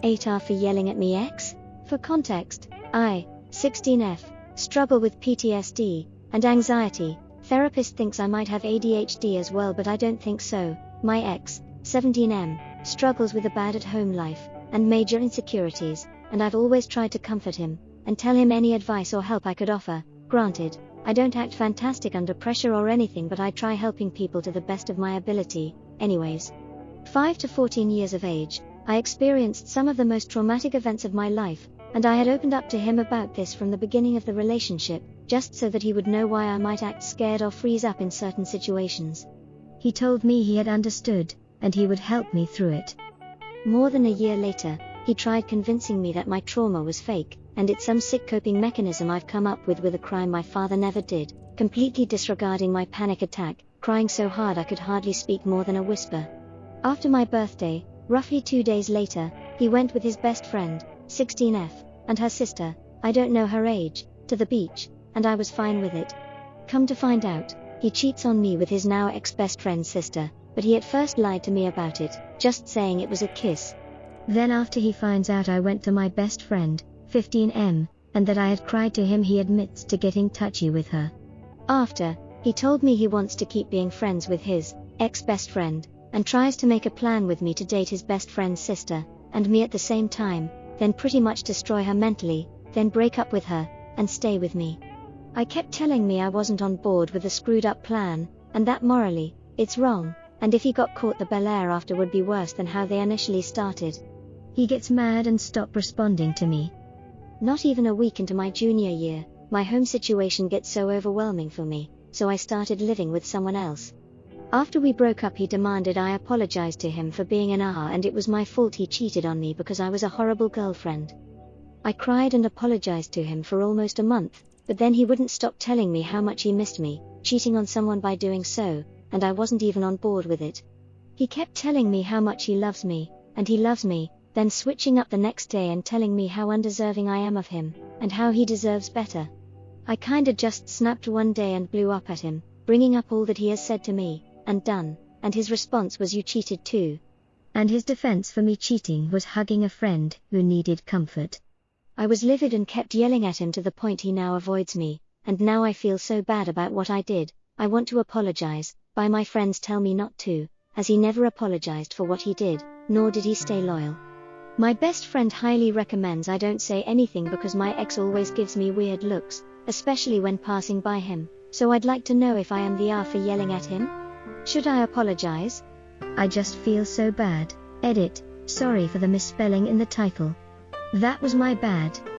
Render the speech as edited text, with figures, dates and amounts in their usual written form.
AITAH for yelling at me ex? For context, I, 16F, struggle with PTSD and anxiety. Therapist thinks I might have ADHD as well, but I don't think so. My ex, 17M, struggles with a bad at-home life and major insecurities, and I've always tried to comfort him and tell him any advice or help I could offer. Granted, I don't act fantastic under pressure or anything, but I try helping people to the best of my ability. Anyways, 5 to 14 years of age, I experienced some of the most traumatic events of my life, and I had opened up to him about this from the beginning of the relationship, just so that he would know why I might act scared or freeze up in certain situations. He told me he had understood, and he would help me through it. More than a year later, he tried convincing me that my trauma was fake, and it's some sick coping mechanism I've come up with a crime my father never did, completely disregarding my panic attack, crying so hard I could hardly speak more than a whisper. After my birthday, roughly 2 days later, he went with his best friend, 16F, and her sister, I don't know her age, to the beach, and I was fine with it. Come to find out, he cheats on me with his now ex-best friend's sister, but he at first lied to me about it, just saying it was a kiss. Then after he finds out I went to my best friend, 15M, and that I had cried to him, he admits to getting touchy with her. After, he told me he wants to keep being friends with his ex-best friend, and tries to make a plan with me to date his best friend's sister, and me at the same time, then pretty much destroy her mentally, then break up with her, and stay with me. I kept telling me I wasn't on board with the screwed up plan, and that morally, it's wrong, and if he got caught, the Bel Air after would be worse than how they initially started. He gets mad and stopped responding to me. Not even a week into my junior year, my home situation gets so overwhelming for me, so I started living with someone else. After we broke up, he demanded I apologize to him for being an AITA, and it was my fault he cheated on me because I was a horrible girlfriend. I cried and apologized to him for almost a month, but then he wouldn't stop telling me how much he missed me, cheating on someone by doing so, and I wasn't even on board with it. He kept telling me how much he loves me, and he loves me, then switching up the next day and telling me how undeserving I am of him, and how he deserves better. I kinda just snapped one day and blew up at him, bringing up all that he has said to me, and done, and his response was, "You cheated too." And his defense for me cheating was hugging a friend who needed comfort. I was livid and kept yelling at him to the point he now avoids me, and now I feel so bad about what I did. I want to apologize, but my friends tell me not to, as he never apologized for what he did, nor did he stay loyal. My best friend highly recommends I don't say anything because my ex always gives me weird looks, especially when passing by him, so I'd like to know if I am the AITA for yelling at him? Should I apologize? I just feel so bad. Edit, sorry for the misspelling in the title. That was my bad.